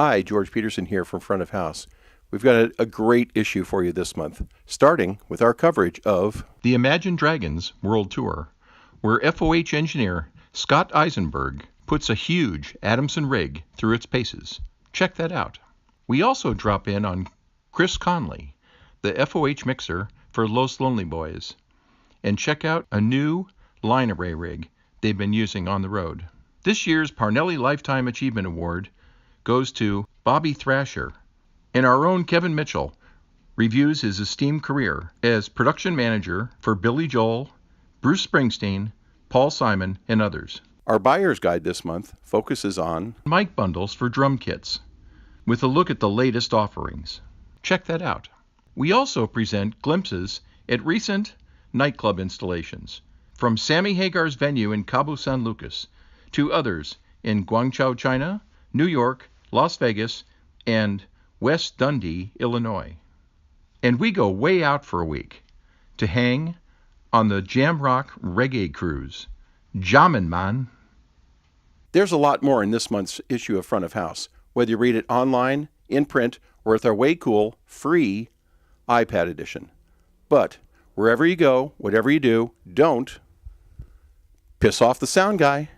Hi, George Peterson here from Front of House. We've got a great issue for you this month, starting with our coverage of the Imagine Dragons World Tour, where FOH engineer Scott Eisenberg puts a huge Adamson rig through its paces. Check that out. We also drop in on Chris Conley, the FOH mixer for Los Lonely Boys, and check out a new line array rig they've been using on the road. This year's Parnelli Lifetime Achievement Award goes to Bobby Thrasher, and our own Kevin Mitchell reviews his esteemed career as production manager for Billy Joel, Bruce Springsteen, Paul Simon, and others. Our buyer's guide this month focuses on mic bundles for drum kits, with a look at the latest offerings. Check that out. We also present glimpses at recent nightclub installations, from Sammy Hagar's venue in Cabo San Lucas to others in Guangzhou, China, New York, Las Vegas, and West Dundee, Illinois. And we go way out for a week to hang on the Jam Rock Reggae Cruise. Jammin' man. There's a lot more in this month's issue of Front of House, whether you read it online, in print, or with our way cool, free iPad edition. But wherever you go, whatever you do, don't piss off the sound guy.